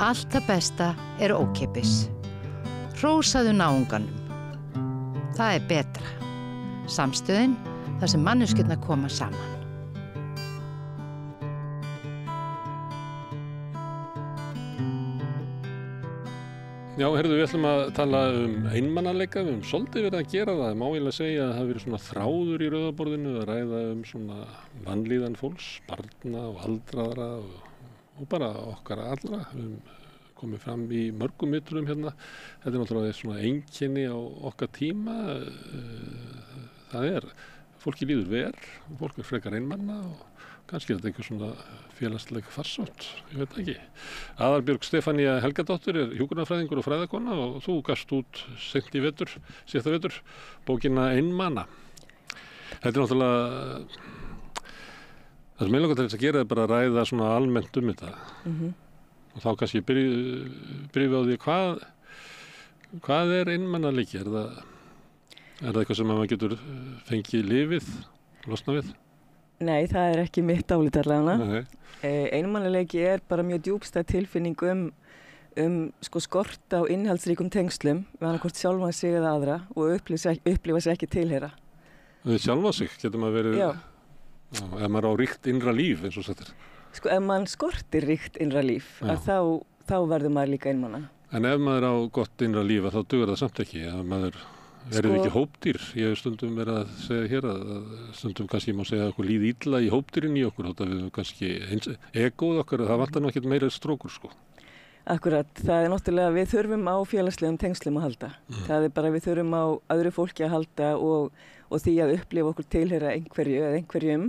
Allt það besta ókeypis. Hrósaðu náunganum. Það betra. Samstöðin, þar sem manneskjurnar koma saman. Já, heyrðu, við ætlum að tala einmannaleika, við höfum svolítið verið að gera það. Má eiginlega segja að það hafi verið svona þráður í rauðaborðinu að ræða svona vanlíðan fólks, barna og aldraðra og bara okkar allra. Við höfum komið fram í mörgum ytrum hérna. Þetta náttúrulega svona einkenni á okkar tíma. Það fólki líður verr, fólk frekar einmanna og kannski þetta einhver svona félagsleg farsótt, ég veit ekki. Aðalbjörg Stefanía Helgadóttir hjúkrunarfræðingur og fræðakona og þú gafst út seint í síðasta vetur, bókina Einmana. Þetta náttúrulega, það sem langar til þess að gera bara að ræða svona almennt þetta. Og þá kannski byrjum við á því hvað einmannaleiki? Er það eitthvað sem maður getur fengið lyfið, losna við? Nei, það ekki mitt álit allavega. Einmannaleiki bara mjög djúpstæð tilfinning sko skort á innihaldsríkum tengslum við annarkvort sjálfan sig eða aðra og upplifa sig ekki tilheyra. Við sjálfa sig getur maður verið, ef maður á ríkt innra líf eins og þetta. Sko ef maður skortir ríkt innra líf, þá verður maður líka einmana. En ef maður á gott innra líf, þá dugar það samt ekki, ef maður verið ekki hópdýr. Ég hef stundum verið að segja hér að stundum kannski má segja að okkur líði illa í hópdýrin í okkur, þá við kannski egóð okkar, það vantar nú ekkert meira strókur sko. Akkurat, það náttúrulega við þurfum á félagslegum tengslum að halda. Það bara við þurfum á öðru fólki að halda og því að upplifa okkur tilheyra einhverju eða einhverjum,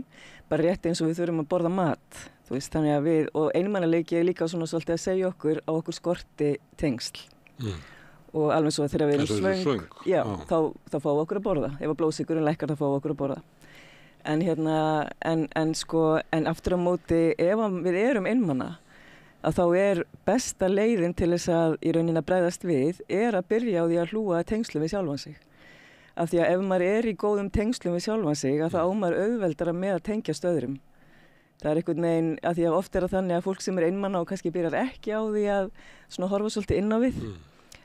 bara rétt eins og við þurfum að borða mat. Þú veist, þannig að og einmannaleiki líka svona svolítið að segja okkur á okkur skorti tengsl. Og alveg svo þegar við erum svöng, þá fáum við okkur að borða. Ef blóðsykurinn lækkar, þá fáum við okkur að borða. En aftur á móti, ef við erum einmana, að þá besta leiðin til þess að í rauninni að bregðast við, að byrja á því að hlúa tengslum við sjálfan sig. Af því að ef maður í góðum tengslum við sjálfan sig, að þá á maður auðveldara með að tengjast öðrum. Það einhvern veginn, að því að oft það þannig að fólk sem einmana og kannski byrjar ekki á því að svona horfa svolítið inn á við,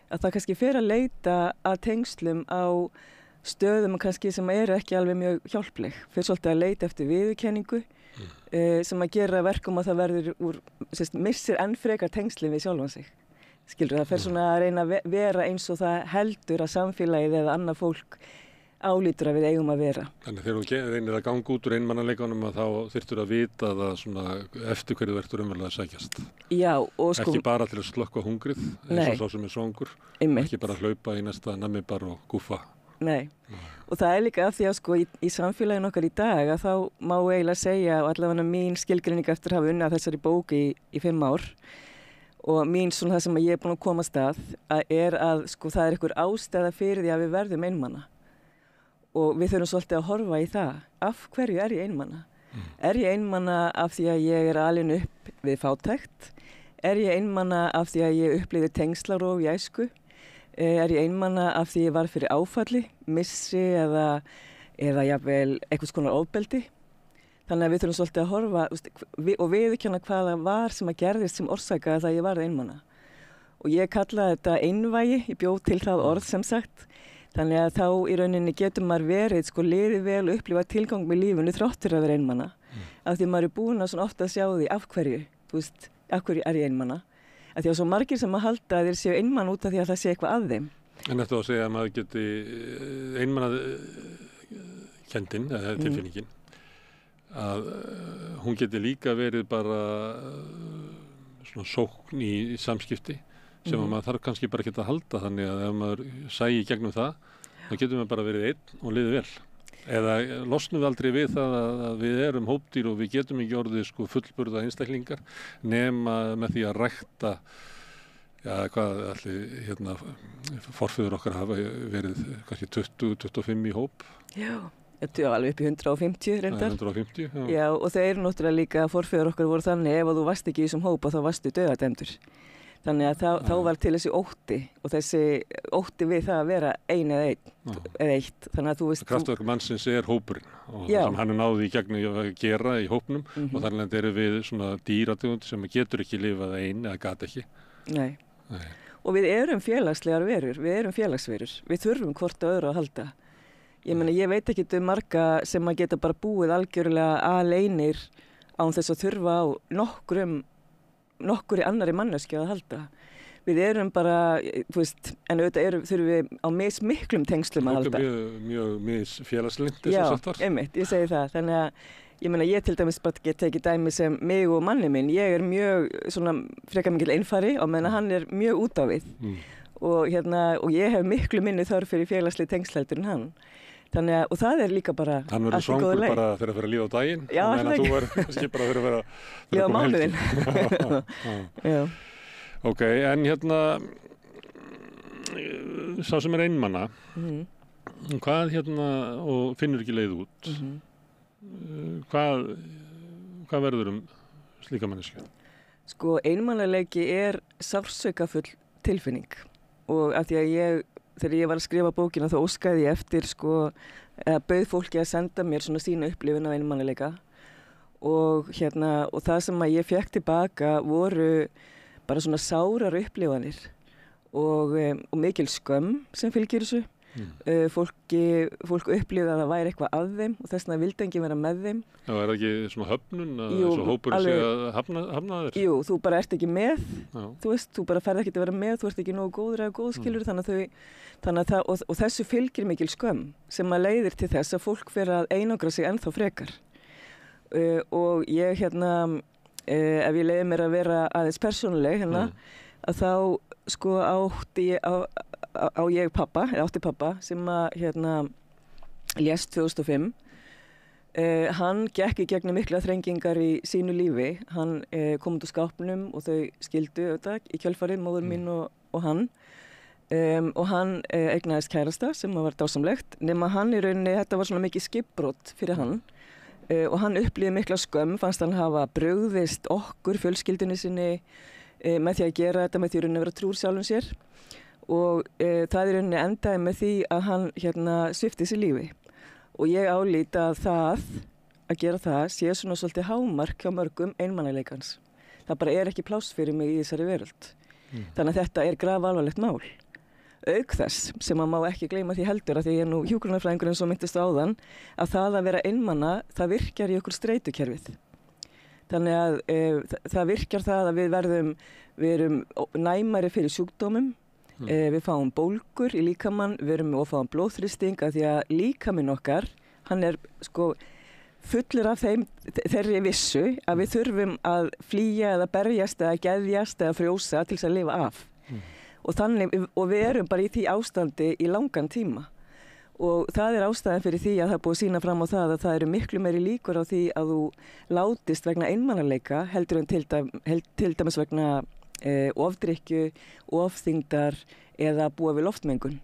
að það kannski fer að leita að tengslum á stöðum kannski sem ekki alveg mjög hjálpleg. Fer svolítið að leita eftir viðurkenningu sem að gera verkum að það verður missir enn frekar tengslin við sjálfan sig. Skilur, það fer svona að reyna að vera eins og það heldur að samfélagið eða annað fólk álítur að við eigum að vera. Þannig þegar þú reynir að ganga út úr einmannaleikánum að þá þyrftur að vita það svona eftir hverju verður umverulega að sækjast. Já, og sko ekki bara til að slökkva hungrið eins og sá sem svangur. Ekki bara hlaupa í næsta nammibar og gúffa. Nei. Og það líka af því að sko í samfélaginu okkar í dag að þá má eiginlega segja og allavega mín skilgreining eftir að hafa unnið þessari bók í 5 ár og mín svona það sem ég búin að komast að að sko það einhver ástæða fyrir því að við verðum einmana. Og við þurfum svolítið að horfa í það. Af hverju ég einmana? Ég einmana af því að ég alin upp við fátækt? Ég einmana af því að ég upplifði tengslarof í æsku? Ég einmana af því ég var fyrir áfalli, missi eða jafnvel einhvers konar ofbeldi? Þannig að við þurfum svolítið að horfa og viðurkenna hvað það var sem að gerðist sem orsakaði það að ég var einmana. Og ég kallaði þetta einvægi, ég bjó til það orð sem sagt. Þannig að þá í rauninni getur maður verið liðið vel og upplifa tilgang með lífinu þráttur að vera einmana. Af því maður búin að svona ofta að sjá því af hverju, þú veist, af hverju ég einmana. Af því að svo margir sem að halda að þeir séu einmana út af því að það sé eitthvað að þeim. En eftir að segja að maður geti einmanað kenndin, eða tilfinningin, að hún geti líka verið bara svona sókn í samskipti. Sem að maður þarf kannski bara ekki að halda þannig að ef maður sæi gegnum það, þá getur maður bara verið einn og liðið vel. Eða losnum við aldrei við það að við erum hópdýr og við getum ekki orðið fullburða einstaklingar nema með því að rækta, hvað allir forfeður okkar hafa verið kannski 20-25 í hóp. Já, alveg upp í 150 reyndar. 150, já. Já, og þeir náttúrulega líka forfeður okkar voru þannig ef þú varst ekki í þessum hópa þá varstu dauðadæmdur. Þannig að þá var til þessi ótti og þessi ótti við það að vera ein eða eitt. Þannig að þú veist... Kraftverk mannsins hópurinn og það sem hann náði í gegnum að gera í hópnum og þannig að við svona dýrategund sem getur ekki lifað ein eða gat ekki Nei. Nei. Og við erum félagslegar verur, við erum félagsverur. Við þurfum hvort að öðru að halda. Ég meina, ég veit ekki marga sem að geta bara búið algjörlega aleinir án þess að þurfa á nokkuri annari manneskju að halda. Við erum bara, þú veist, en auðvitað þurfum við á miklum tengslum að halda. Mjög félagslynd, Já, einmitt, ég segi það. Þannig að ég meina, ég til dæmis bara get tekið dæmi sem mig og manni minn. Ég mjög svona frekar mikill einfari og meðan hann mjög út á við. Og ég hef miklu minni þörf fyrir félagsleg tengsl en hann. Þannig að, og það líka bara hann verður svangur bara þegar það fyrir að líða á daginn. Já, og meðan þú verður kannski bara fyrir að líða á mánuðinn. Já. Ok, en sá sem einmana, hvað og finnur ekki leið út, hvað verður slíka manneskju? Sko, einmanaleiki sársaukafull tilfinning og af því að þegar ég var að skrifa bókina þá óskaði ég eftir eða bauð fólki að senda mér svona sína upplifun af einmanaleika og það sem að ég fékk tilbaka voru bara svona sárar upplifanir og mikil skömm sem fylgir þessu. Fólk upplifði að það væri eitthvað að þeim og þess vegna vildi enginn vera með þeim. Já, það ekki svona höfnun að þessu hópurinn sé að hafna þér? Jú, þú bara ert ekki með, þú veist, þú bara ferð ekki að vera með, þú ert ekki nógu góður eða góðskilur, þannig að og þessu fylgir mikil skömm sem að leiðir til þess að fólk fer að einangra sig ennþá frekar. Og ég ef ég leiði mér að vera aðeins persónuleg að þá átti pappa sem að lést 2005. Hann gekk í gegnum mikla þrengingar í sínu lífi. Hann kom út úr skápnum og þau skildu í kjölfarið, móður mín og hann. Og hann eignaðist kærasta sem var dásamlegt, nema hann í rauninni, þetta var svona mikið skipbrot fyrir hann. Og hann upplifði mikla skömm, fannst hann hafa brugðist okkur, fjölskyldunni sinni, með því að gera þetta, með því að vera trúr sjálfum sér. Og það í rauninni endaði með því að hann svipti sér lífi. Og ég álít að að gera það sé svona svolítið hámark hjá mörgum einmanaleikans. Það bara ekki pláss fyrir mig í þessari veröld. Þannig að þetta grafalvarlegt mál. Auk þess, sem maður má ekki gleyma því heldur, að því ég nú hjúkrunarfræðingurinn svo minntist áðan, að það að vera einmana, það virkjar í okkur streitukerfið. Þannig að það virkjar það að við erum næmari fyrir sjúkdómum, við fáum bólgur í líkamann, við fáum blóðþrýsting, að því að líkaminn okkar, hann fullur af þeirri vissu að við þurfum að flýja eða berjast eða geðjast eða frjósa til þess að lifa af. Og við erum bara í því ástandi í langan tíma. Og það ástæðan fyrir því að það búið að sýna fram á það að það eru miklu meiri líkur á því að þú látist vegna einmanaleika heldur en til dæmis vegna ofdrykkju, ofþyngdar eða búa við loftmengun.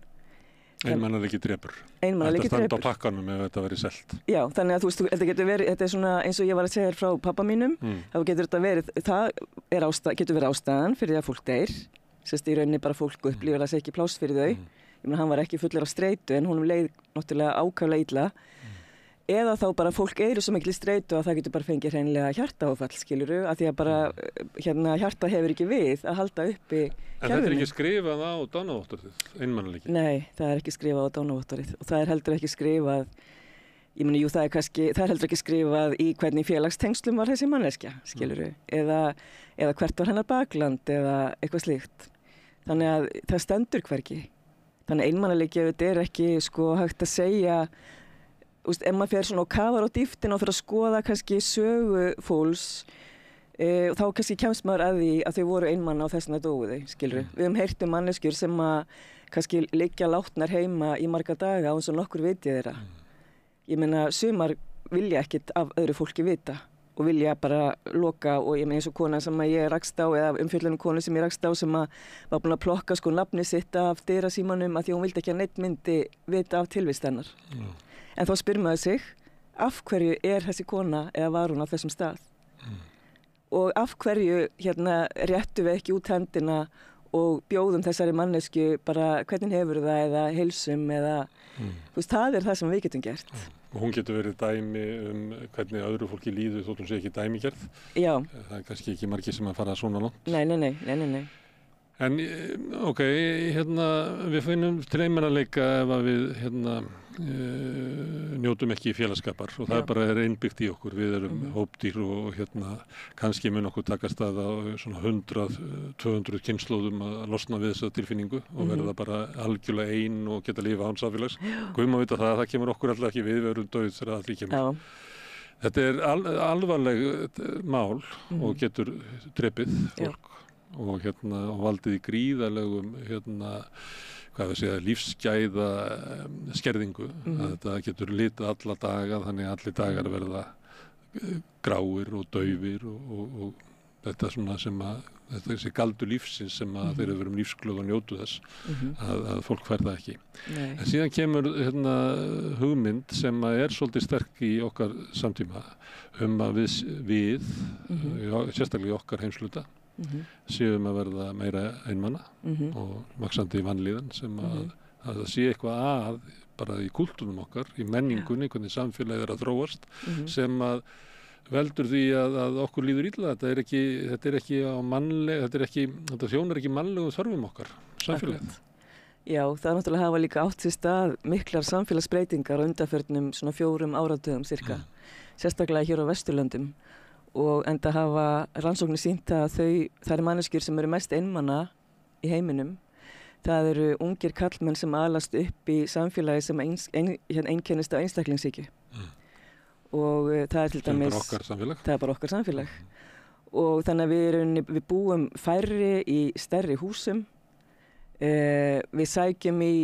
Einmanaleiki drepur. Einmanaleiki drepur. Þetta standa á pakkanum ef þetta verið selt. Já, þannig að þú veist, þetta getur verið, þetta svona eins og ég var að segja frá pappa mínum, þá getur þetta verið, það getur verið ástæðan fyrir að fólk deyr, sérst í rauninni bara fólk upplifir að það sé ekki pláss fyrir þau. Ég meina, hann var ekki fullur af streitu en honum leið náttúrulega ákaflega illa. Eða þá bara fólk svo mikil streitu að það getur bara fengið hreinlega hjartaáfall, skilurðu, að því að bara hjarta hefur ekki við að halda uppi kerfinu. En þetta ekki skrifað á dánavottorðið, einmanaleiki? Nei, það ekki skrifað á dánavottorðið og það heldur ekki skrifað, ég meina, jú, það heldur ekki skrifað í hvernig félagstengslum var þessi manneskja, skilurðu, eða hvert var hennar bakland eða eitthvað slíkt. Þannig að það stendur hvergi. Þannig einmanaleiki ekki hægt að segja, ef maður fer svona og kafar á dýftina og fyrir að skoða kannski sögu fólks, þá kannski kemst maður að því að þau voru einmanna og þess vegna dóu þau, skilurðu. Við höfum heyrt manneskjur sem að kannski liggja látnar heima í marga daga og eins og nokkur vitið þeirra. Ég meina, sumar vilja ekkert af öðru fólki vita og vilja bara loka og ég meina eins og kona sem ég rakst á eða umfjöllunum konu sem ég rakst á sem að var búin að plokka nafni sitt af dyrasímanum að því hún vildi ekki að neitt myndi vita af tilvist hennar. En þá spyr maður sig, af hverju þessi kona eða var hún á þessum stað? Og af hverju réttu við ekki út hendina og bjóðum þessari mannesku bara hvernig hefur það eða heilsum eða, þú veist, það það sem við getum gert. Og hún getur verið dæmi hvernig öðru fólki líður þótt hún sé ekki dæmigerð. Já. Það kannski ekki margir sem að fara svona langt. Nei. En ok, við finnum til einmanaleika ef að við njótum ekki félagsskapar og það bara innbyggt í okkur. Við erum hópdýr og kannski mun okkur takast að á svona 100-200 kynslóðum að losna við þessa tilfinningu og verða bara algjörlega ein og geta lifa án samfélags. Guð má vita það kemur okkur alltaf ekki við erum dauð þegar allir kemur. Þetta alvarleg mál og getur drepið fólk. Og valdið í gríðarlegum lífsgæða skerðingu að þetta getur litið alla daga þannig að allir dagar verða gráir og daufir og þetta svona sem að þetta þessi galdur lífsins sem að þeir eru verið lífsglöð og njótu þess að fólk fær það ekki. En síðan kemur hugmynd sem að svolítið sterk í okkar samtíma að við sérstaklega í okkar heimshluta séum að verða meira einmana og vaxandi vanlíðan sem að það sé eitthvað bara í kúltúrum okkar, í menningunni, hvernig samfélagið að þróast sem að veldur því að okkur líður illa. Þetta þjónar ekki mannlegum þörfum okkar, samfélagið. Já, það náttúrulega hafa líka átt sér stað miklar samfélagsbreytingar á undanförnum svona 4 áratugum cirka, sérstaklega hér á Vesturlöndum. Og enda hafa rannsóknir sýnt að þær manneskjur sem eru mest einmana í heiminum, það eru ungir karlmenn sem alast upp í samfélagi sem einkennist á einstaklingshyggju. Og það til dæmis... Það er bara okkar samfélag. Og þannig að við búum færri í stærri húsum. Við sækjum í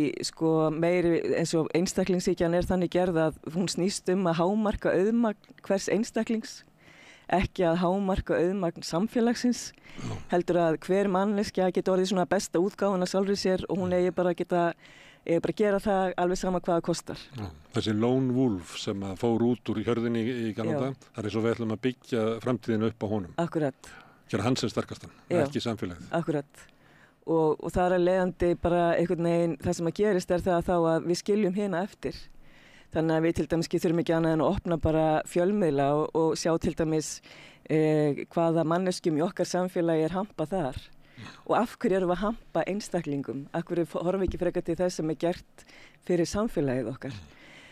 meiri, eins og einstaklingshyggjan þannig gerð að hún snýst að hámarka auðmagn hvers einstaklings. Ekki að hámarka auðmagn samfélagsins, heldur að hver manneskja geti orðið svona besta útgáfuna sjálfri sér og hún eigi bara að gera það alveg sama hvað það kostar. Þessi lone wolf sem fór út úr hjörðinni í Kanada, það eins og við ætlum að byggja framtíðina upp á honum. Akkurat. Gera hann sem sterkastan, ekki samfélagið. Akkurat. Og það leiðandi bara einhvern veginn, það sem að gerist það þá að við skiljum hina eftir. Þannig að við til dæmis þurfum ekki annað en að opna bara fjölmiðla og sjá til dæmis hvaða manneskjum í okkar samfélagi hampað þar. Og af hverju erum við að hampa einstaklingum? Af hverju horfum við ekki frekar til þess sem gert fyrir samfélagið okkar?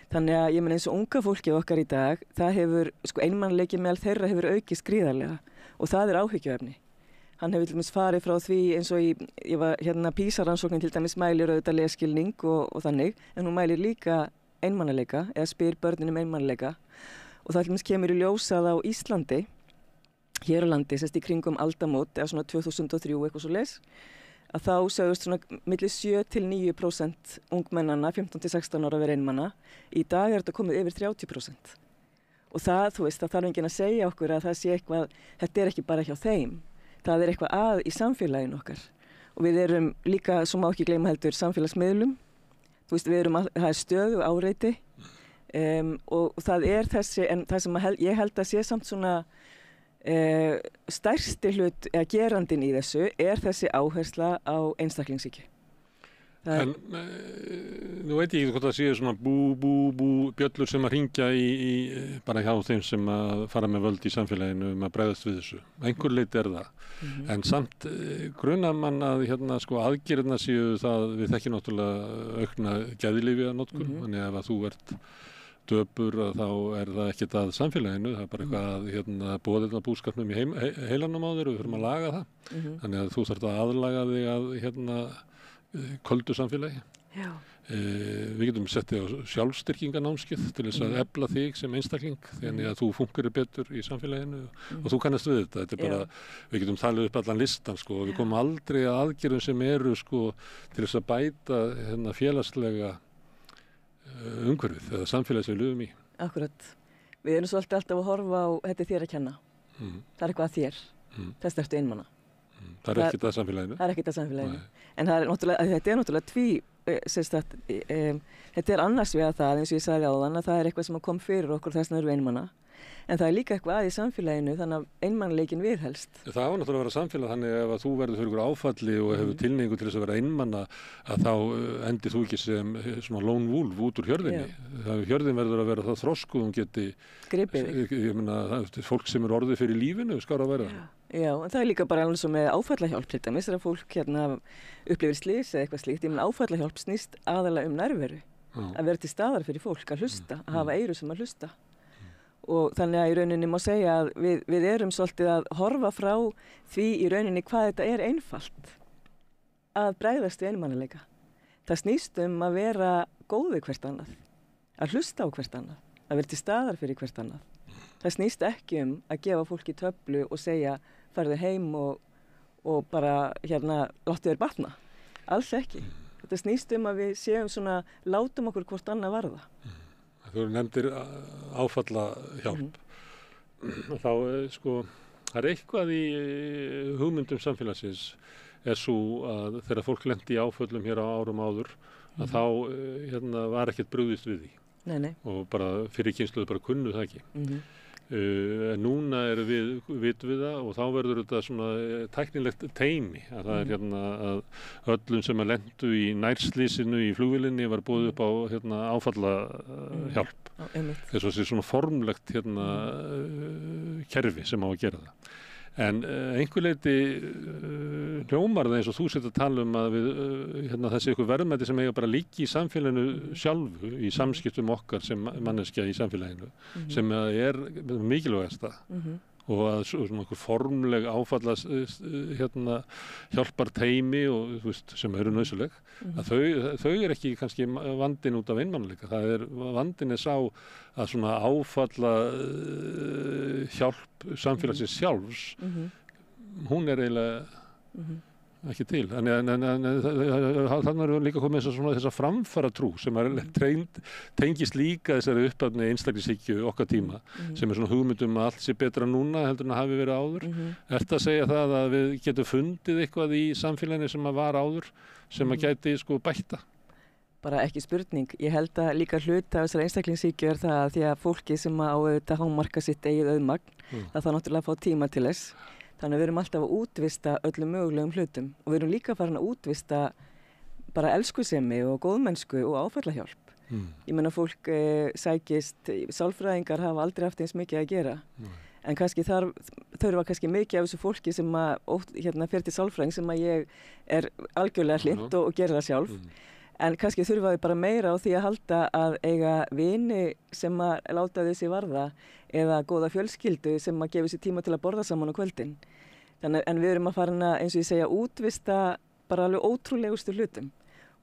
Þannig að ég meina eins og unga fólkið okkar í dag, það hefur, einmanaleiki meðal þeirra hefur aukist gríðarlega og það áhyggjuefni. Hann hefur til dæmis farið frá því eins og ég var PISA-rannsóknin til dæmis mælir auðvitað lesskilning og þannig, en hún mælir líka einmanaleika eða spyr börnunum einmanaleika og það til dæmis kemur í ljós að á Íslandi, hér á landi, í kringum aldamót eða svona 2003 eitthvað svoleiðis, að þá sögust svona milli 7-9% ungmennanna 15-16 ára vera einmana. Í dag þetta komið yfir 30%. Og það, þú veist, það þarf enginn að segja okkur að það sé eitthvað, þetta ekki bara hjá þeim. Það eitthvað í samfélaginu okkar. Og við erum líka, svo má ekki gleyma heldur, samfélagsmiðlum. Þú veist, það stöðu áreiti og það þessi, en það sem ég held að sé samt svona stærsti hlut eða gerandinn í þessu þessi áhersla á einstaklingshyggju. En nú veit ég ekki hvort það séu svona bú bjöllur sem að hringja bara hjá þeim sem að fara með völd í samfélaginu að bregðast við þessu. Einhver leyti það. En samt grunar mann að aðgerðina séu það við þekkjum náttúrulega aukna geðlyfjanotkun, þannig að ef þú ert döpur þá það ekkert að samfélaginu, það bara eitthvað að boða búskapnum í heilanum á þér og við þurfum að laga það. Þannig að þú þarft að aðlaga þig að köldu samfélagi. Við getum settið á sjálfstyrkinganámskeið til þess að efla þig sem einstakling þannig að þú fungerir betur í samfélaginu og þú kannast við þetta. Bara, við getum talið upp allan listan og við komum aldrei að aðgerðum sem eru til þess að bæta félagslega umhverfið eða samfélagi sem við lifum í. Akkurat. Við erum svolítið alltaf að horfa á þetta þér að kenna. Það eitthvað að þér. Þess ertu einmana. Það ekkert að samfélaginu. Það ekkert að samfélaginu. En þetta náttúrulega þetta annars við það, eins og ég sagði áðan, að það eitthvað sem kom fyrir okkur þess að eru einmana. En það líka eitthvað í samfélaginu, þannig að einmanleikin viðhelst. Það á náttúrulega að vera samfélag þannig ef að þú verður fyrir áfalli og hefur tilhneigingu til þess að vera einmana að þá endir þú ekki sem svona lone wolf út úr hjörðinni. Hjörðin verður að vera það þroskuð hún geti gripið þig. Ég meina, fólk sem orðið fyrir lífinu skár að vera. Já, en það líka bara alveg svo með áfallahjálp til dæmis, þegar fólk upplifir slys eða eitthvað slíkt. Ég meina áfallahjálp snýst aðalega nærveru, að vera til staðar fyrir fólk, að hlusta, að hafa eyru sem að hlusta. Og þannig að í rauninni má segja að við erum svolítið að horfa frá því í rauninni hvað þetta er einfalt að bregðast við einmanaleika. Það snýst að vera góð við hvert annað, að hlusta á hvert annað, að vera til staðar fyrir hvert annað. Það snýst ekki að gefa fólki töflu og segja farðu heim og bara láttu þér batna. Alls ekki. Þetta snýst að við séum svona, látum okkur hvort annað varða. Þú nefndir áfallahjálp. Þá það er eitthvað í hugmyndum samfélagsins svo að þegar fólk lenti í áföllum hér á árum áður að þá var ekkert brugðist við því. Nei. Og bara fyrir kynslóð bara kunnu það ekki. En núna vitum við það og þá verður þetta svona tæknilegt teymi að það er að öllum sem að lentu í nærslýsinu í flugvélinni var boðið upp á áfallahjálp. Þess að það sé svona formlegt kerfi sem á að gera það. En einhver leyti hljómar það eins og þú sett að tala að við þessi ykkur verðmæti sem eiga bara líki í samfélaginu sjálfu, í samskiptum okkar sem manneskja í samfélaginu, sem er mikilvægasta og að svona einhver formleg áfallas hjálpar teymi og þú veist sem eru nauðsynleg, að þau er ekki kannski vandinn út af einmanaleika. Vandinn sá að svona áfalla hjálp samfélagsins sjálfs, hún er eiginlega ekki til. Þannig erum við líka komið þessa framfaratrú sem tengist líka þessari uppöfni einstaklingshyggju okkar tíma, sem er svona hugmyndum að allt sé betra núna heldur en að hafi verið áður. Ertu að segja það að við getum fundið eitthvað í samfélaginu sem að var áður, sem að gæti bætta? Bara ekki spurning. Ég held að líka hluta af þessari einstaklingshyggju það að því að fólki sem á auðvitað hámarka sitt eigið auðmagn, það þarf náttúrulega að fá tíma til þess. Þannig að við erum alltaf að útvista öllum mögulegum hlutum og við erum líka farin að útvista bara elskusemi og góðmennsku og áfallahjálp. Ég meina fólk sækist, sálfræðingar hafa aldrei haft eins mikið að gera. En kannski þurfa kannski mikið af þessu fólki sem fer til sálfræðing sem að ég er algjörlega hlynnt og gera það sjálf. En kannski þurfa við bara meira á því að halda að eiga vini sem að láta þessi varða eða góða fjölskyldu sem að gefa sér tíma til að borða saman á kvöldin. En við erum að fara eins og ég segja, útvista bara alveg ótrúlegustu hlutum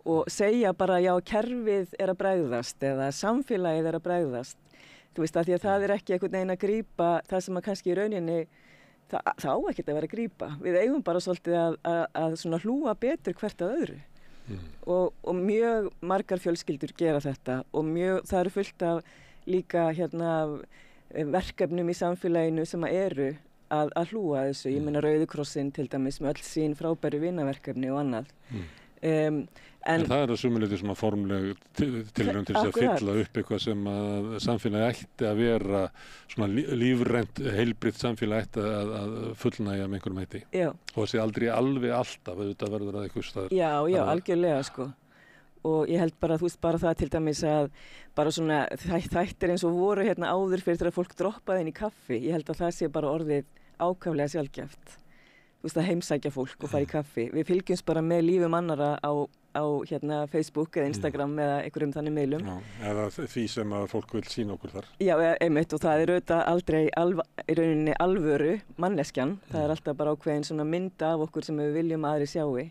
og segja bara já, kerfið er að bregðast eða samfélagið er að bregðast. Þú veist að því að það er ekki einhvern veginn að grípa það sem að kannski í rauninni, það á ekkert að vera að grípa. Við eigum bara svolítið að svona hlúa betur hvert að öðru. Og mjög margar fjölskyldur gera þetta og það eru fullt af líka verkefnum í samfélaginu sem eru að hlúa þessu. Ég meina Rauði krossinn til dæmis með öll sín frábæru vinaverkefni og annað. En það er að sumuleyti svona formleg tilraun til þess að fylla upp eitthvað sem að samfélagi ætti að vera svona lífrænt, heilbrigt samfélagi ætti að fullnægja með einhverjum heiti. Já. Og það sé aldrei alveg alltaf auðvitað verður að eitthvað staður. Já, algjörlega Og ég held bara, þú veist, bara það til dæmis að bara svona þættir eins og voru áður fyrir þegar fólk droppaði inn í kaffi. Ég held að það sé bara orðið ákaflega sjaldgæft. Þú veist, að heimsækja fólk og fara í kaffi. Við fylgjumst bara með lífum annarra á Facebook eða Instagram eða einhverjum þannig miðlum. Já, eða því sem að fólk vil sýna okkur þar. Já, einmitt, og það er auðvitað aldrei í rauninni alvöru manneskjan. Það er alltaf bara ákveðin svona mynd af okkur sem við viljum aðri sjái.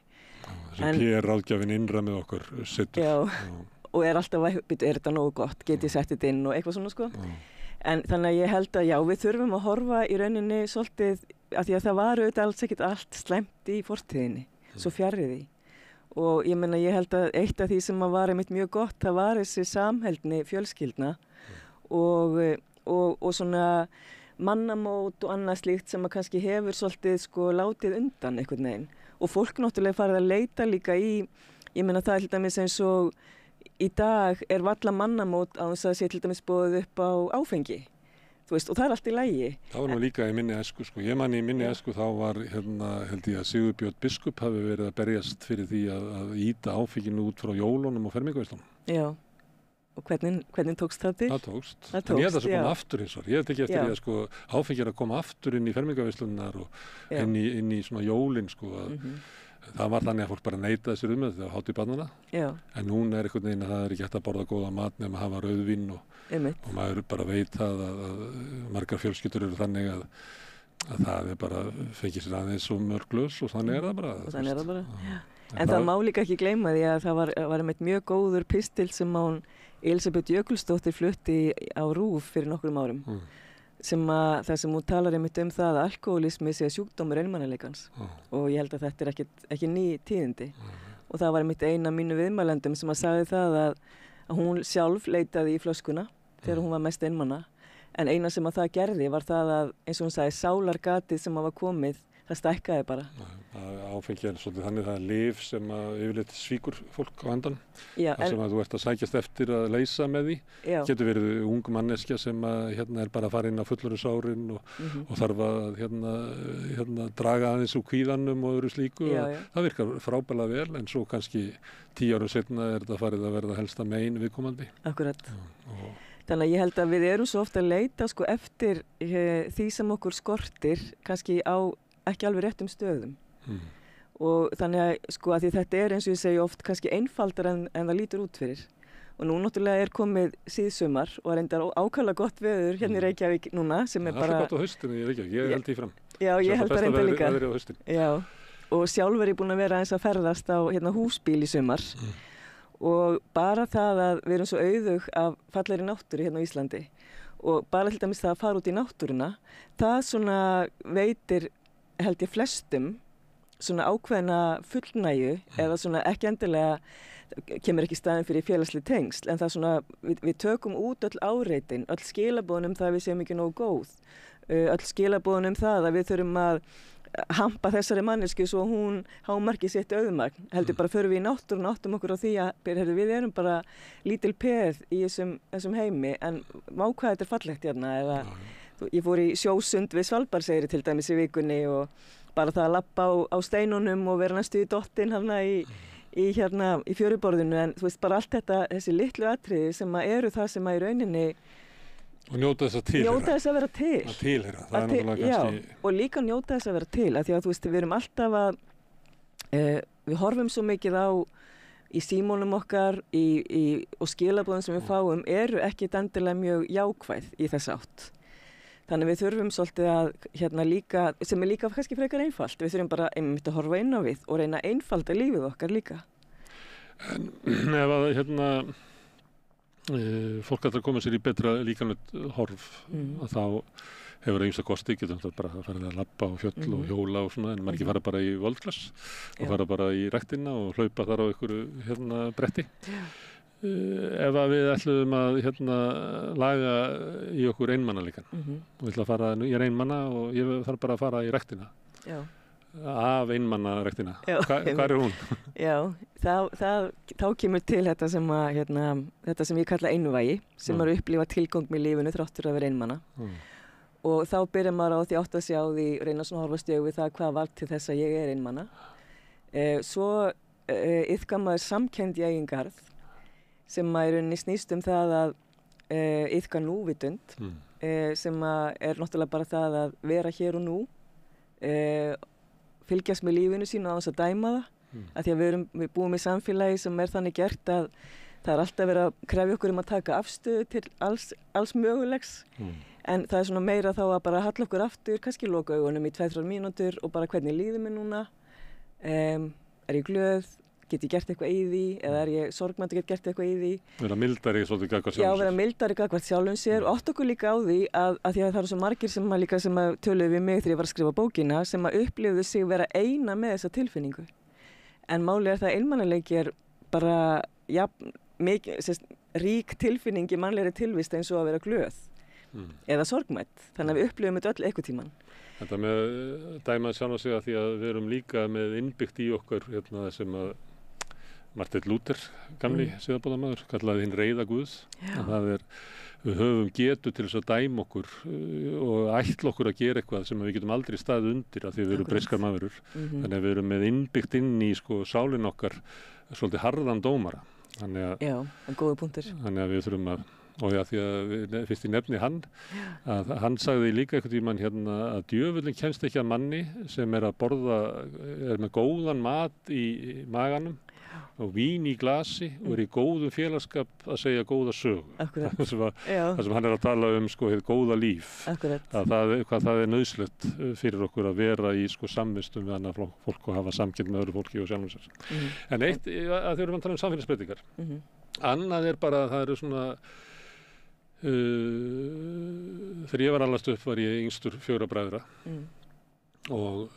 Þessi PR-ráðgjafinn innra með okkur setur. Já, og er alltaf er þetta nógu gott, get ég sett þetta inn og eitthvað svona En þannig að ég held að já, við þurfum að horfa í rauninni svolítið af því að það var auðvitað alls ekkert allt slæmt í fortíðinni, svo fjarri því. Og ég meina, ég held að eitt af því sem var einmitt mjög gott, það var þessi samheldni fjölskyldna og svona mannamót og annað slíkt sem að kannski hefur svolítið látið undan einhvern veginn. Og fólk náttúrulega farið að leita líka ég meina það til dæmis eins og í dag er varla mannamót á þess að sé til dæmis boðið upp á áfengi. Þú veist, og það er allt í lagi. Það var nú líka í minni æsku, Ég man í minni æsku þá var, held ég að Sigurbjörn biskup hafi verið að berjast fyrir því að ýta áfenginu út frá jólunum og fermingarveislunum. Já. Og hvernig tókst það til? Það tókst. Það tókst, en ég held að það já. koma aftur eins og ég held ekki eftir Já. því að sko áfengi að koma aftur inn í fermingarveislunar og Já. inn í svona jólin sko að það var þannig að fólk bara neitaði sér þetta þegar hátíð barnanna. Já, En núna einhvern veginn að það ekki hægt að borða góða mat nema að hafa rauðvín einmitt. og maður bara veit að margar fjölskyldur eru þannig að það bara fengið sér aðeins svo mörg glös og þannig það bara. Og þannig það bara. Já. En það má líka ekki gleyma því að það var einmitt mjög góður pistil sem hún Elisabeth Jökulsdóttir flutti á RÚV fyrir nokkrum árum. Það sem hún talar einmitt það að alkohólismi sé sjúkdómur einmanaleikans og ég held að þetta er ekki ný tíðindi og það var einmitt eina mínu viðmælendum sem að sagði það að hún sjálf leitaði í flöskuna þegar hún var mest einmana en eina sem að það gerði var það að eins og hún sagði sálargatið sem að var komið það stækkaði bara. Áfengi er svolítið þannig það lyf sem að yfirleitt svíkur fólk á endan. Já, það sem að þú ert að sækjast eftir að leysa með því. Já. Getur verið ung manneskja sem að er bara að fara inn á fullorðinsárin og þarf að draga aðeins úr kvíðanum og öðru slíku. Já. Það virkar frábælega vel en svo kannski 10 árum seinna þetta farið að verða helsta megin viðkomandi. Akkurat. Þannig að ég held að við erum svo ofta að leita sko eftir því sem okkur skortir kannski á ekki alveg réttum stöðum og þannig að sko að því þetta er eins og ég segi oft kannski einfaldar en það lítur út fyrir og nú náttúrulega komið síðsumar og reyndar ákaflega gott veður hérna í Reykjavík núna sem bara... Það er gott á haustinu í Reykjavík, ég held því fram. Já, ég held það reyndar líka. Það er á haustinu. Já, og sjálf er ég búin að vera eins að ferðast á húsbíl í sumar og bara það að við erum svo auðug af fallegri náttúru hérna á Íslandi og bara til dæmis það að fara út í náttúruna það svona veitir held ég flestum svona ákveðna fullnægju eða svona ekki endilega kemur ekki staðin fyrir félagsleg tengsl en það svona við tökum út öll áreitin, öll skilaboðun það við séum ekki nógu góð, öll skilaboðun það að við þurfum að hampa þessari mannesku svo hún hámarki sitt auðmagn, heldur bara förum við í náttúruna áttum okkur á því að við erum bara lítil peð í þessum heimi en má hvað þetta er fallegt hérna eða ég fór í sjósund við Svalbarðseyri til dæmis í vikunni og bara það að lappa á steinunum og vera næstu í dottinn hérna í fjöruborðinu en þú veist bara allt þetta, þessi litlu atriði sem eru það sem í rauninni og njóta þess að tilheyra. Njóta þess að vera til. Að tilheyra, það er náttúrulega kannski... Já, og líka njóta þess að vera til, að því að þú veist, við erum alltaf að, við horfum svo mikið á í símónum okkar og skilaboðin sem við fáum eru ekki endilega mjög jákvæð í þess átt. Þannig við þurfum svolítið að líka, sem er líka kannski frekar einfalt, við þurfum bara einmitt að horfa inn á við og reyna að einfalda lífið okkar líka. En ef að fólk ætlar að koma sér í betra líkamlegt horf að þá hefur það ýmsa kosti, getum það bara að fara að labba á fjöll og hjóla og svona en margir fara bara í voldklass og fara bara í ræktina og hlaupa þar á einhverju bretti. Ef að við ætlum að laga í okkur einmannalíkan og við ætlum að fara í einmanna og ég þarf bara að fara í ræktina. Já. Af einmannaræktina. Hvað er hún? Já, þá kemur til þetta sem þetta sem ég kalla einvægi, sem er að upplifa tilgang með lífinu þráttur að vera einmanna. Og þá byrjar maður á því átt að sjá því, reyna svona að horfast í augu við það hvað var til þess að ég er einmanna. Svo iðkar maður samkennd í eigin garð, sem í rauninni snýst það að iðka núvitund, sem er náttúrulega bara það að vera hér og nú, fylgjast með lífinu sínu á þess að dæma það af því að við búum í samfélagi sem er þannig gert að það er alltaf verið að krefja okkur að taka afstöðu til alls mögulegs en það er svona meira þá að bara halla okkur aftur, kannski loka augunum í 2-3 mínútur og bara hvernig líður mér núna er ég glöð, get ég gert eitthvað í því eða er ég sorgmænt og get gert eitthvað í því vera mildari svolítið gagnvart sjálfum sér. Já, vera mildari gagnvart sjálfum sér og átt okkur líka á því að því að það eru svo margir sem töluðu við mig þegar ég var að skrifa bókina sem að upplifðu sig vera eina með þessa tilfinningu en málið er það að einmanaleiki er bara rík tilfinning í mannlegri tilvist eins og að vera glöð eða sorgmænt þannig að við upplifum þetta öll eitthvað tíman. Þetta með dæmað sjálf sig að því að við erum líka með innbyggt í okkur sem að Martin Luther, gamli siðabóðamaður, kallaði hinn reiða Guðs. Við höfum getu til þess að dæma okkur og ætla okkur að gera eitthvað sem við getum aldrei staðið undir af því að við erum breyskar maðurur. Þannig að við erum með innbyggt inn í sálin okkar svolítið harðan dómara Þannig að, Já, en góðu punktur. þannig að við þurfum að, og já, því að fyrst ég nefni hann, að hann sagði líka einhvern tímann hérna að djöfullin kemst ekki að manni sem er að borða, er með góðan mat í maganum og vín í glasi og er í góðum félagskap að segja góða sögu. Akkurat. Það sem hann er að tala um sko hið góða líf. Akkurat. Að hvað það er nauðsynlegt fyrir okkur að vera í sko samvistum við annað fólk og hafa samkynnt með öðru fólki og sjálfum sér. En eitt, að þau eru að tala um samfélagsbreytingar. Annað er bara að það eru svona þegar ég var alast upp var ég yngstur 4 bræðra og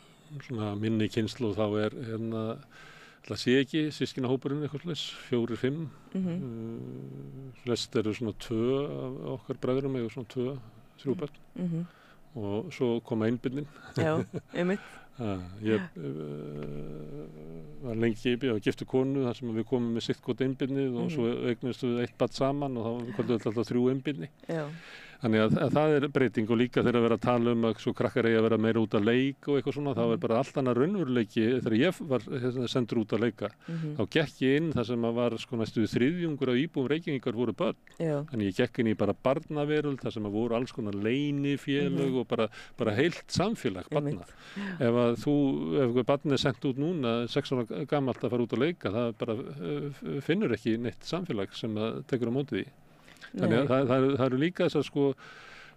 svona minni kynslóð þá er hérna það sé ekki systkinahópurinn eitthvað slags 4, 5 flest eru svona 2 af okkar bræðrum eða svona 2, 3 börn og svo koma einbyrnin. Já, einmitt. Ég var lengi ég var giftur konu þar sem við komum með sitt gott einbyrnið og svo eignumst við 1 barn saman og þá kvöldum við alltaf 3 einbyrni. Já. Þannig að það er breyting og líka þegar að vera að tala um að svo krakkar eigi að vera meira út að leika og eitthvað svona, þá er bara allt annað raunveruleiki. Þegar ég var sendur út að leika, þá gekk ég inn þar sem að var sko næstu 3/4 af íbúum Reykjavíkur voru börn. Já. Þannig ég gekk inn í bara barnaveröld þar sem að voru alls konar leynifélög og bara heilt samfélag barna. Ef barn er sendt út núna 6 ára gamalt að fara út að leika, það bara finnur ekki neitt samfélag sem að tekur á móti því. Þannig að það eru líka þessar sko,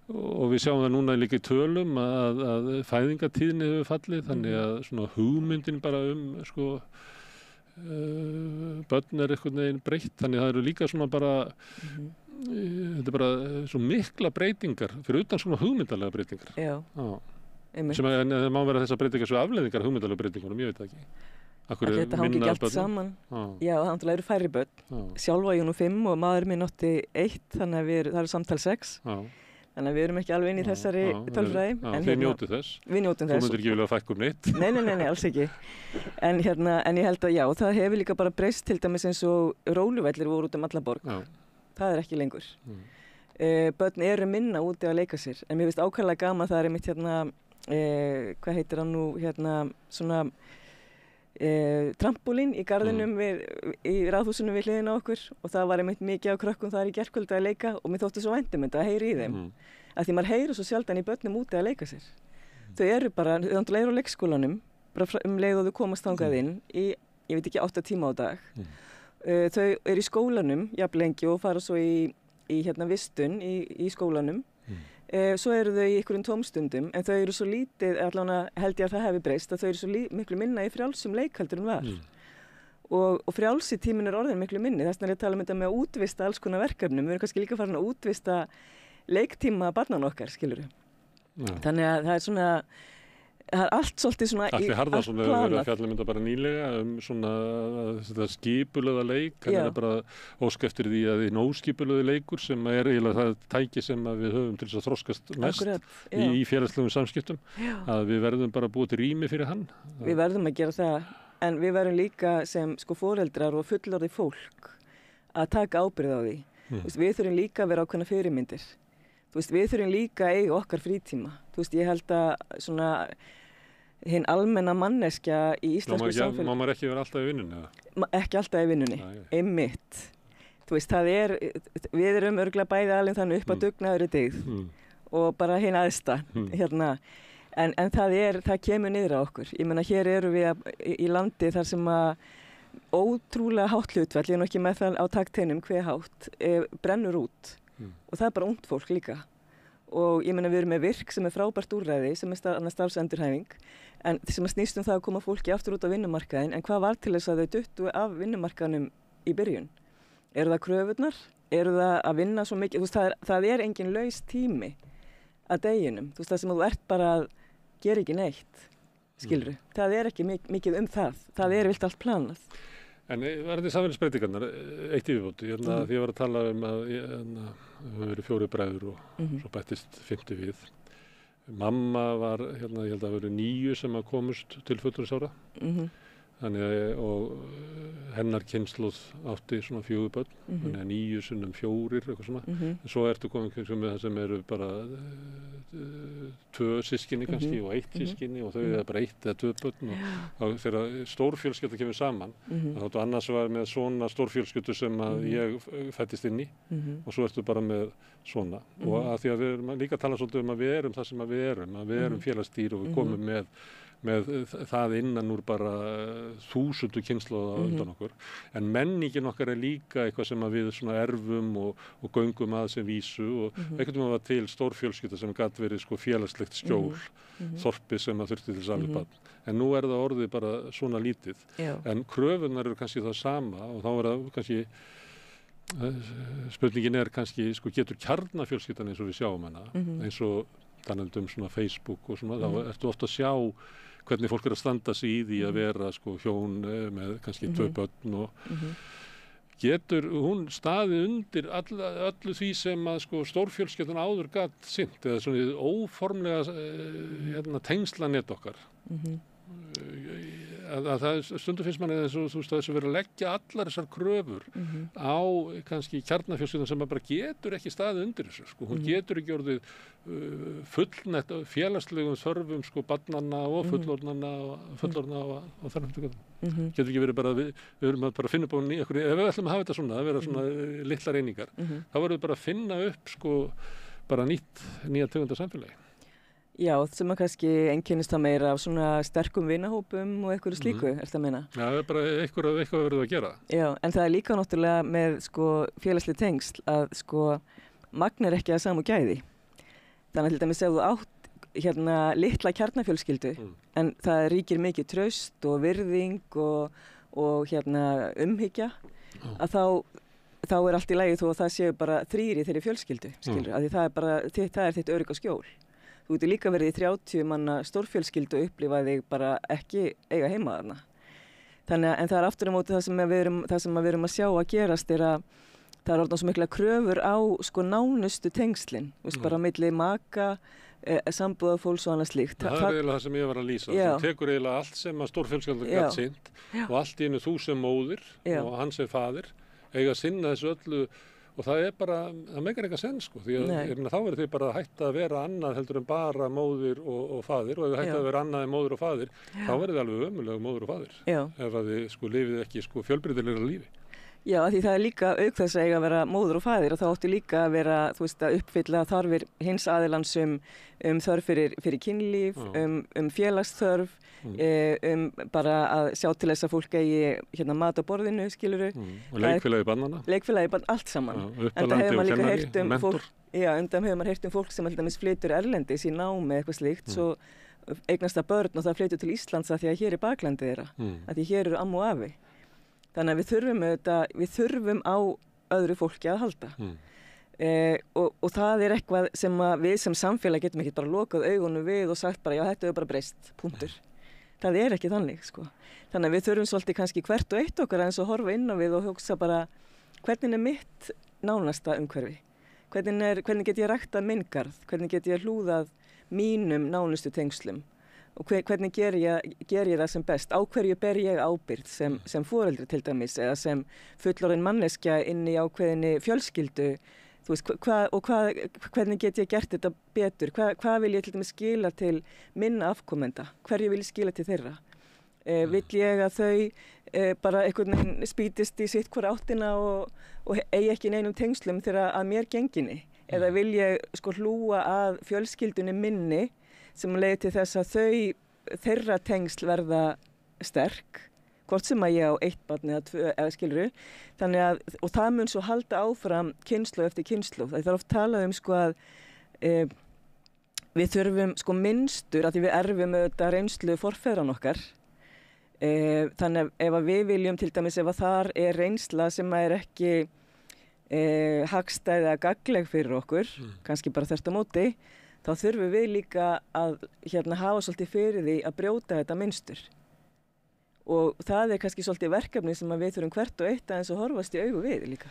og við sjáum það núna líka í tölum að fæðingatíðni hefur fallið, þannig að svona hugmyndin bara sko börn er einhvern veginn breytt, þannig að það eru líka svona bara þetta er bara svo mikla breytingar fyrir utan svona hugmyndalega breytingar. Já. Sem að það má vera þessar breytingar svo afleiðingar hugmyndalega breytingunum, ég veit það ekki. Þetta hangi ekki allt saman. Já, það eru færri börn. Sjálf var ég nú 5 og maður minn átti 1, þannig að það eru samtal 6. Þannig að við erum ekki alveg inn í þessari tölfræði. Þið njótu þess. Við njótum þess. Þú myndir ekki vilja að fækka neitt. Nei, alls ekki. En ég held að já, það hefur líka bara breyst til dæmis eins og róluvellir voru út alla borg. Það er ekki lengur. Börn eru minna úti að leika sér. En mér finnst ákaflega gaman það er einmitt hvað heitir hann nú svona trampólín í garðinum í ráðhúsinu við hliðina á okkur og það var einmitt mikið á krökkum þar í gærkvöldi að leika og mér þótti svo vænt um þetta að heyra í þeim af því maður heyrir svo sjaldan í börnum úti að leika sér. Þau eru bara, þau eru á leikskólanum bara leið og þau komast þangað inn í, ég veit ekki 8 tíma á dag. Þau eru í skólanum jafn lengi og fara svo í vistun í skólanum. Svo eru þau í einhverjum tómstundum en þau eru svo lítið, allavega held ég að það hefði breyst að þau eru svo miklu minna í frjálsum leikhaldur en var og frjálsi tíminn er orðin miklu minni, þess vegna er ég að tala um þetta með að útvista alls konar verkefnum, við erum kannski líka farin að útvista leiktíma barnan okkar, skilurðu. Þannig að það er svona það er allt svolítið svona Atli Harðarson hefur verið að fjalla um þetta bara nýlega svona þetta skipulöða leik hann er bara óska eftir því að í nóskipulöðu leikur sem er eiginlega það tæki sem við höfum til þess að þroskast mest í félagslegum samskiptum að við verðum bara búið til rými fyrir hann. Við verðum að gera það en við verðum líka sem sko foreldrar og fullorðið fólk að taka ábyrgð á því. Við þurfum líka að vera ákveðna fyrirmyndir. Við þurfum líka að eiga okkar frítíma. Ég held að svona hinn almenna manneskja í íslensku samfélagi. Má maður ekki vera alltaf í vinnunni? Ekki alltaf í vinnunni, einmitt. Við erum örugglega bæði alveg þannig upp að dugna öðru dyggð og bara hinn aðsta. En það kemur niður á okkur. Ég meina hér eru við í landi þar sem að ótrúlega hátt hlutfall, ég er nú ekki með það á takteinum hve hátt, brennur út. Og það er bara ungt fólk líka. Og ég meina við erum með virk sem er frábært úrræði sem er starfsendurhæfing en sem snýst það að koma fólki aftur út á vinnumarkaðinn en hvað var til þess að þau duttu af vinnumarkaðnum í byrjun? Eru það kröfurnar? Eru það að vinna svo mikið? Það er engin laus tími að deginum. Það sem þú ert bara að gera ekki neitt, skilurðu. Það er ekki mikið um það. Það er vilt allt planað. En var þetta samfélagsbreytingarnar eitt í viðbót? Því ég var að tala um að við höfum verið 4 bræður og svo bættist 5 við. Mamma var, ég held að það verið 9 sem að komust til fullorðinsára. Þannig og hennar kynslóð átti svona 4 börn, þannig að 9 sinnum 4 eitthvað svona. En svo ertu komin með það sem eru bara 2 systkini kannski og 1 systkini og þau eru bara 1 eða 2 börn og þegar stórfjölskylda kemur saman, þá annars var með svona stórfjölskyldu sem að ég fættist inn í og svo ertu bara með svona. Og að því að við erum líka að tala svolítið að við erum það sem að við erum félagsdýr og við komum með það innan úr bara 1000 kynslóða undan okkur. En menningin okkar líka eitthvað sem að við svona erfum og göngum að sem vísu og einhvern veginn var til stórfjölskylda sem gat verið sko félagslegt skjól, þorpi sem að þurfti til alveg barn. En nú það orðið bara svona lítið. En kröfunar eru kannski það sama og þá það kannski, spurningin kannski, sko getur kjarnafjölskyldan eins og við sjáum hana, eins og talandi svona Facebook og svona, þá ertu ofta að sjá hvernig fólk að standa sig í því að vera sko hjón með kannski 2 börn og getur hún staðið undir öllu því sem að sko stórfjölskyldan áður gat sinnt eða svona óformlega tengslanet okkar. Að það stundum finnst manni eins og þú veist að þessu verið að leggja allar þessar kröfur á kannski kjarnafjölskyldan sem bara getur ekki staðið undir þessu sko. Hún getur ekki orðið fullnætt félagslegum þörfum sko barnanna og fullorðnanna og þar getur ekki verið bara við erum að bara finna upp á ef við ætlum að hafa þetta svona, að vera svona litlar einingar, þá verðum við bara að finna upp sko bara nýja tegundar samfélagi. Já, sem að kannski einkennist það meira af svona sterkum vinahópum og eitthvað slíku, ertu að meina? Já, það bara eitthvað verður að gera. Já, en það líka náttúrulega með sko félagsleg tengsl að sko magn ekki að samu gæði. Þannig að til dæmis ef þú átt litla kjarnafjölskyldu, en það ríkir mikið traust og virðing og umhyggja, að þá allt í lagi þó að það séu bara 3 í þeirri fjölskyldu, skilur, að því það er þitt örugg og skjól. Þú getur líka verið í 30 manna stórfjölskyldu og upplifað þig bara ekki eiga heima þarna. En það aftur á móti það sem við erum að sjá að gerast að það orðnar svo mikla kröfur á sko nánustu tengslin, bara milli maka, sambúðarfólks og annað slíkt. Það eiginlega það sem ég var að lýsa. Þú tekur eiginlega allt sem að stórfjölskylda gat sinnt og allt í einu þú sem móðir og hann sem faðir eiga að sinna þessu öllu. Og það bara, það meikar eitthvað sens sko, því að þá þið bara hætt að vera annað heldur en bara móðir og faðir og ef þið hætt að vera annað en móðir og faðir, þá verður þið alveg ömurlega móðir og faðir, ef að þið sko lifið ekki sko fjölbreytilegra lífi. Já, því það líka auk þess að eiga að vera móður og faðir og þá áttu líka að vera, þú veist, að uppfylla þarfir hins aðilans þörf fyrir kynlíf, félagsþörf, bara að sjá til þess að fólk eigi mat á borðinu, skiluru. Og leikfélagi barnanna. Leikfélagi barn, allt saman. Uppalandi og kennari, mentor. Já, hefur maður heyrt fólk sem alltaf flytur erlendis í námi eitthvað slíkt, svo eignast það börn og það flytur til Íslands að því að hér baklandið þeirra, að því hér eru amma og afi. Þannig að við þurfum á öðru fólki að halda. Og það eitthvað sem við sem samfélag getum ekki bara lokað augunum við og sagt bara já, þetta bara breyst, punktur. Það ekki þannig, sko. Þannig að við þurfum svolítið kannski hvert og eitt okkar eins og horfa inn á við og hugsa bara hvernig mitt nánasta umhverfi? Hvernig get ég ræktað minn garð? Hvernig get ég hlúðað mínum nánustu tengslum? Og hvernig ger ég það sem best? Á hverju ber ég ábyrgð sem foreldri til dæmis eða sem fullorðin manneskja inn í ákveðinni fjölskyldu? Þú veist, hvernig get ég gert þetta betur? Hvað vil ég til dæmis skila til minna afkomenda? Hverju vil ég skila til þeirra? Vill ég að þau bara einhvern veginn spýtist í sitt hvora áttina og eigi ekki neinum tengslum þegar að mér genginni? Eða vil ég sko hlúa að fjölskyldunni minni sem leiði til þess að þeirra tengsl verða sterk, hvort sem að ég á 1 barn eða 2 eða skiluru, og það mun svo halda áfram kynslóð eftir kynslóð. Það er oft talað sko að við þurfum sko minnstur, að því við erfum auðvitað reynslu forfeðran okkar, þannig að ef við viljum til dæmis ef að þar reynsla sem ekki hagstæð eða gagnleg fyrir okkur, kannski bara þvert á móti, þá þurfum við líka að hafa svolítið fyrir því að brjóta þetta mynstur. Og það kannski svolítið verkefni sem við þurfum hvert og eitt aðeins að horfast í augu við líka.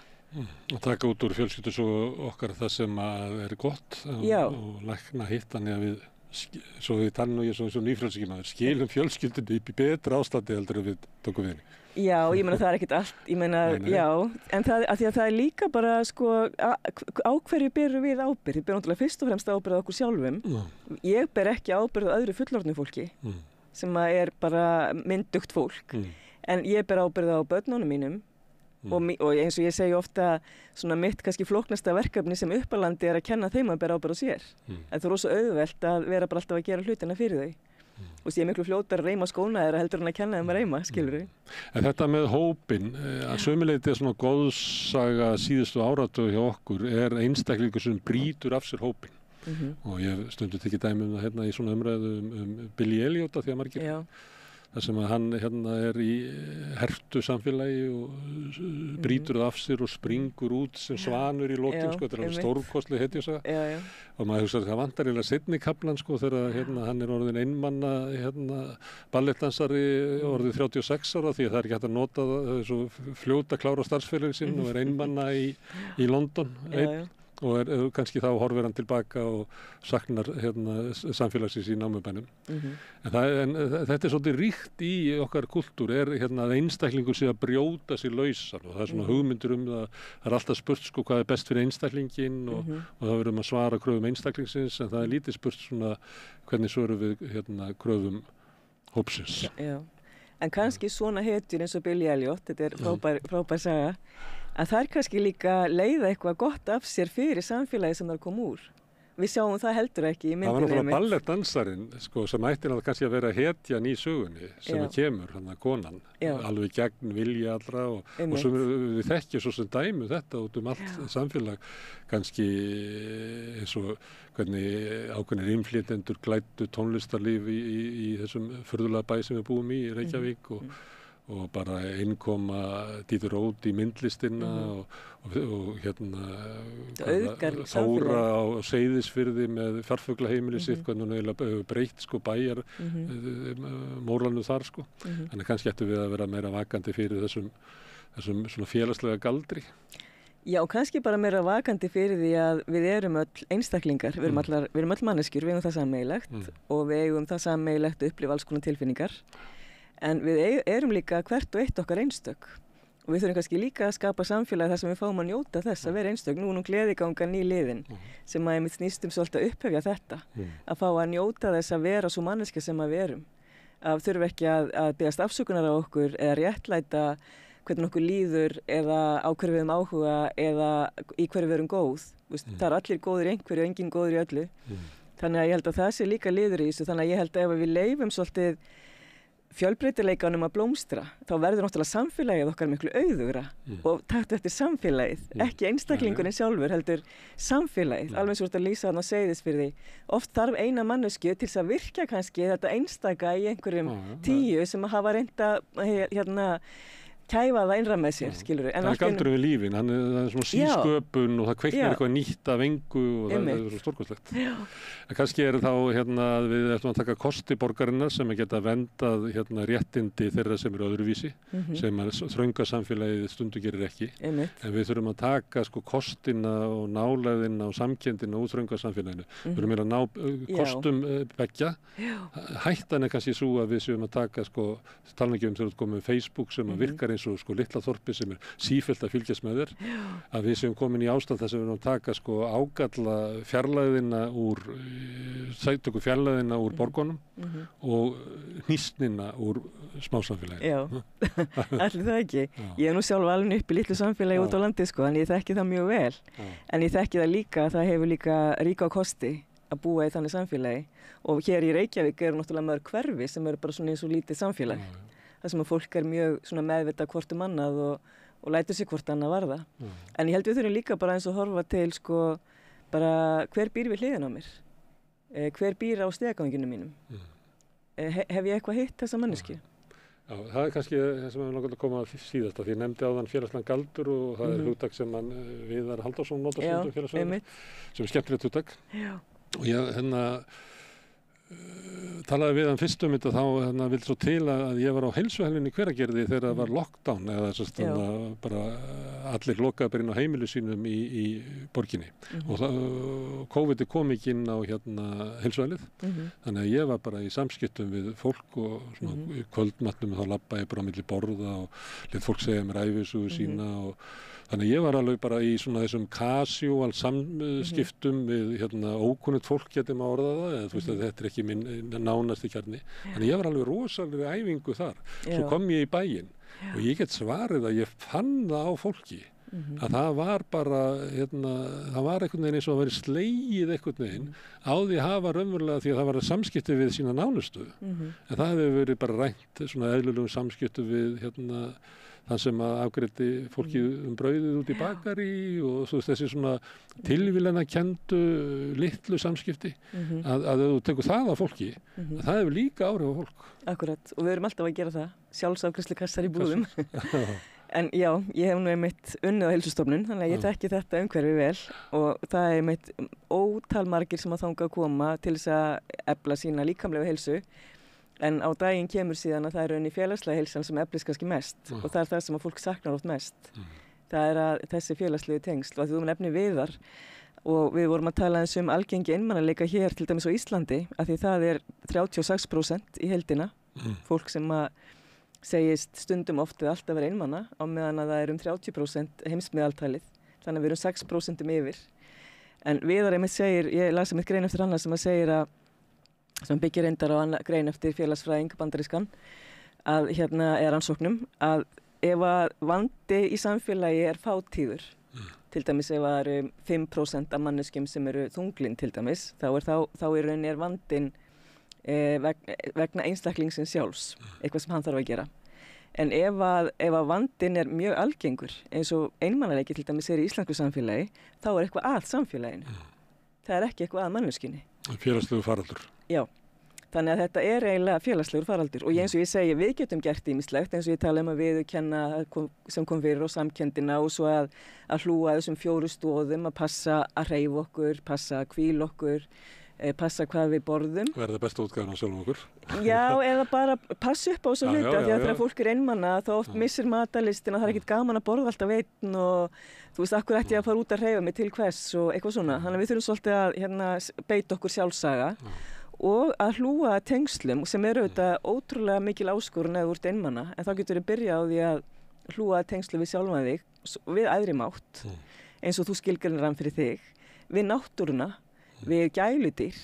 Og taka út úr fjölskyldu svo okkar það sem er gott og lækna hitt þannig að við svo við tann og ég svo nýfrjálsíkjumaður, skilum fjölskyldunni upp í betra ástandi heldur en við tókum við henni. Já, ég meina það er ekkert allt, ég meina, já, en það, að því að það er líka bara, sko, á hverju berum við ábyrgð? Við berum náttúrulega fyrst og fremst ábyrgð á okkur sjálfum. Ég ber ekki ábyrgð á öðru fullorðnu fólki, sem er bara myndugt fólk, en ég ber ábyrgð á börnunum mínum, og eins og ég segi ofta, svona mitt kannski flóknasta verkefni sem uppalandi að kenna þeim að bera ábyrgð á sér. Það er rosa auðvelt að vera bara alltaf að gera hlutina fyrir þau. Og ég er miklu fljótar að reyma skóna þeirra heldur en að kenna þeim að reyma, skilur við. En þetta með hópinn, að sömuleyti svona góðsaga síðustu áratugi hjá okkur einstaklingur sem brýtur af sér hópinn. Og ég stundu tekið dæmi það hérna í svona umræðu Billy Elliot því að margir. þar sem að hann hérna í hertu samfélagi og brýtur það af sér og springur út sem svanur í lokin, sko, þetta er stórkostleg hetjusaga. Og maður hugsaði það vantar eiginlega seinni kaflan, sko, þegar hann orðin einmanna ballettdansari orðið 36 ára, því að það ekki hægt að nota það svo fljóta klára starfsfélagin sinn og einmanna í London einn. Og kannski þá horfir hann tilbaka og saknar samfélagsins í námubænum. En þetta er svolítið ríkt í okkar kultúr, að einstaklingur sé að brjóta sig lausan, og það er svona hugmyndur það er alltaf spurt sko hvað er best fyrir einstaklingin og það verður að svara kröfum einstaklingsins, en það er lítið spurt svona hvernig svörum við kröfum hópsins. Já. En kannski svona hetjur eins og Billy Elliot, þetta er frábær saga, að það er kannski líka leiða eitthvað gott af sér fyrir samfélagi sem það kom úr. Við sjáum það heldur ekki í myndinni. Það var náttúrulega ballettdansarinn, sko, sem ætti kannski að vera hetjan í sögunni, sem að kemur, hann að konan, alveg gegn vilja allra og sem við þekkjum svo sem dæmu þetta út allt samfélag, kannski eins og hvernig ákveðnir innflytjendur glæddu tónlistarlíf í þessum furðulega bæ sem við búum í Reykjavík og bara innkoma Dítur Rót í myndlistina og Þóra á Seyðisfirði með fjarfuglaheimili sitt, hvernig hún eiginlega breytt sko bæjar mórlanum þar sko. Þannig kannski ættum við að vera meira vakandi fyrir þessum svona félagslega galdri. Já, og kannski bara meira vakandi fyrir því að við erum öll einstaklingar, við erum öll manneskjur, við eigum það sameiginlegt og við eigum það sameiginlegt að upplifa alls konar tilfinningar. En við erum líka hvert og eitt okkar einstök og við þurfum kannski líka að skapa samfélagi þar sem við fáum að njóta þess að vera einstök. Nú gleðigangan nýliðin sem að einmitt snýst svolítið að upphefja þetta, að fá að njóta þess að vera svo manneskja sem að við erum. Að þurfum ekki að biðjast afsökunar á okkur eða réttlæta hvernig okkur líður eða á hverju við erum áhuga eða í hverju við erum góð. Það er allir góðir í einhverju og enginn góður í öllu. Þannig að ég held að það sé líka liður í þessu. Þannig að ég held að ef við leyfum svolítið fjölbreytileikanum að blómstra, þá verður náttúrulega samfélagið okkar miklu auðugra og taktu eftir samfélagið, ekki einstaklingurinn sjálfur, heldur samfélagið, alveg svo að lýsa þarna á Seyðisfirði. Oft þarf eina manneskju til að virkja kannski þetta einstaka í einhverjum 10 sem hafa reynda kæfa það innra með sér, skilur við. Það er galdurinn við lífin, það er svona sísköpun og það kveiknar eitthvað nýtt af engu og það er svo stórkostlegt. En kannski þá að við ætlum að taka kosti borgarinnar sem geta vendað réttindi þeirra sem eru öðruvísi, sem þrönga samfélagið stundu gerir ekki. En við þurfum að taka sko kostina og nálæðina og samkendina úr þrönga samfélaginu. Við þurfum að ná kostum beggja. Hættan er kannski svo að við séum að taka sko, tala ekki þegar við komum Facebook sem að virkar eins og sko litla þorpi sem er sífellt að fylgjast með þér, að við séum komin í ástand þess að við erum að taka sko ágalla fjarlæðina úr sætöku fjarlæðina úr borgunum og hnýsnina úr smásamfélagi. Já, allir það ekki. Ég er nú sjálf alveg upp í litlu samfélagi út á landi sko, en ég þekki það mjög vel. En ég þekki það líka að það hefur líka ríka á kosti að búa í þannig samfélagi og hér í Reykjavík eru náttúrulega mörg hverfi sem eru bara svona eins og lítið samfélag. Það sem að fólk er mjög svona meðvitað hvort annað og lætur sig hvort annað varða. En ég held við þurfum líka bara eins og horfa til sko bara hver býr við hliðina á mér? Hver býr á steganginu mínum? Hef ég eitthvað hitt þessa manneskju? Já, það er kannski það sem við langar að koma síðast, því ég nefndi áðan félagslegan galdur og það er hugtak sem Viðar Halldórsson notar stundum félagslegan, sem er skemmtilegt hugtak. Og ég talaði við hann fyrst þetta þá vildi svo til að ég var á heilsuhelginni í Hveragerði þegar það var lockdown eða bara allir lokaði bara inn á heimili sínum í borginni og COVID kom ekki inn á heilsuhelgið þannig að ég var bara í samskiptum við fólk og svona kvöldmatnum þá labbaði ég bara á milli borða og lét fólk segja mér ævisögu sína og þannig að ég var alveg bara í svona þessum casual samskiptum við ókunnugt fólk getur maður orðað það eða þú veist að þetta ekki minn nánasti kjarni þannig að ég var alveg rosalega æfingu þar svo kom ég í bæinn og ég get svarið að ég fann það á fólki að það var bara það var einhvern veginn eins og að vera slegið einhvern veginn á því að hafa raunverulega því að það var samskipti við sína nánustu en það hefði verið bara rænt svona eðlulegum samskipti við þann sem að afgreiddi fólki brauðið út í bakari og svo þessi svona tilvílana kendu litlu samskipti að ef þú tekur það af fólki að það hefur líka áhrif á fólk. Akkurat og við erum alltaf að gera það sjálfsafgreiðslukassar í búðum en já, ég hef nú einmitt unnið á heilsustofnun þannig að ég þekki þetta umhverfi vel og það er einmitt ótal margir sem að þangað að koma til þess að efla sína líkamlegu heilsu en á daginn kemur síðan að það er rauninni félagslega heilsan sem eflist kannski mest og það er það sem að fólk saknar oft mest. Það er að þessi félagslegu tengsl og að þú nefnir Viðar og við vorum að tala eins algengi einmannaleika hér til dæmis á Íslandi að því það er 36% í heildina fólk sem að segist stundum oft eða alltaf vera einmanna á meðan að það er 30% heimsmeðaltalið þannig að við erum 6% yfir en Viðar einmitt segir, ég las einmitt grein eftir annað sem að segir að sem byggir reyndar á grein eftir félagsfræðing bandarískan að er rannsóknum að ef að vandi í samfélagi er fátíður til dæmis ef það eru 5% af manneskjum sem eru þunglind til dæmis þá í rauninni er vandinn vegna einstaklingsins sjálfs eitthvað sem hann þarf að gera en ef að vandinn er mjög algengur eins og einmannaleiki til dæmis er í íslensku samfélagi þá er eitthvað að samfélaginu það er ekki eitthvað að manneskjunni Félagslegu faraldur. Já, þannig að þetta er eiginlega félagslegur faraldur og eins og ég segi, við getum gert ýmislegt eins og ég tala að viðurkenna sem kom fyrir og samkenndina og svo að hlúa þessum 4 stoðum að passa að hreyfa okkur, passa að hvíla okkur, passa hvað við borðum. Verða besta útgáfan á sjálfum okkur. Já, eða bara passa upp á þessu hluti því að þegar fólk er einmanna þá oft missir matalistin og það er ekkert gaman að borða alltaf einn og þú veist, akkur ætti ég að fara út að hreyfa mig til hvers og eitthvað svona. Þannig að við þurfum svolítið að beita okkur sjálfsaga og að hlúa tengslum sem eru auðvitað ótrúlega mikil áskorun eða úr einmanna en þá getur við byrja á því að hlúa tengslum við sjálfan þig, við æðri mátt eins og þú skilgreinir hann fyrir þig, við náttúruna, við gæludýr.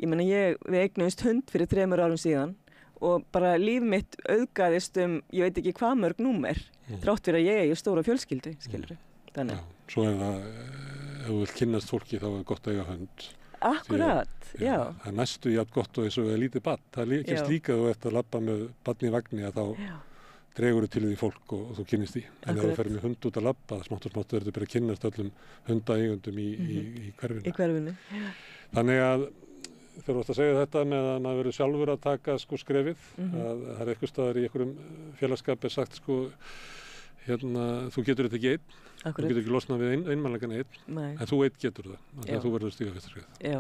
Ég meina við eignuðumst hund fyrir 3 árum síðan og bara líf mitt auðgaðist ég veit ekki hvað mörg númer þrátt fyrir að ég eigi stóra fjölskyldu, skilurðu. Þannig. Já, svo ef þú vilt kynnast fólki þá er gott að eiga hund. Akkurat, já. Það er næstu jafn gott og eins og lítið barn. Það kemst líka þú eftir að labba með barn í vagni að þá dregur þau til því fólk og þú kynnist því. En ef þú fer með hund út að labba, smátt og smátt verður bara að kynnast öllum hundaeigundum í hverfinu. Í hverfinu, Þannig að þegar þú ætti að segja þetta með að maður verður sjálfur að taka skrefið, að það er eitthvað staðar í einhverjum félagskap sagt þú getur þetta ekki einn, þú getur ekki losnað við einmannleikan einn, en þú einn getur það, þannig að þú verður að stíga fyrsta skrefið. Já.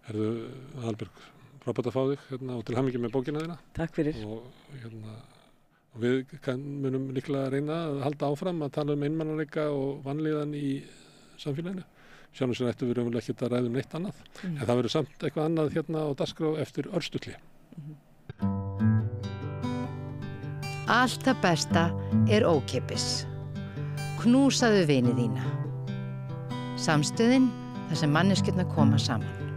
Herðu, Aðalbjörg, frábært að fá þig og til hamingju með bókina þína. Takk fyrir. Og við munum líklega að reyna að halda áfram að tala einmannleika og vanlíðan í samfélaginu. Sjálfum sér ættum við raunverulega ekki að ræða neitt annað, en það verður samt eitthvað annað á dagskrá eftir örstutli. Allt það besta er ókeypis. Knúsaðu vini þína. Samstöðin þar sem manneskjurnar koma saman.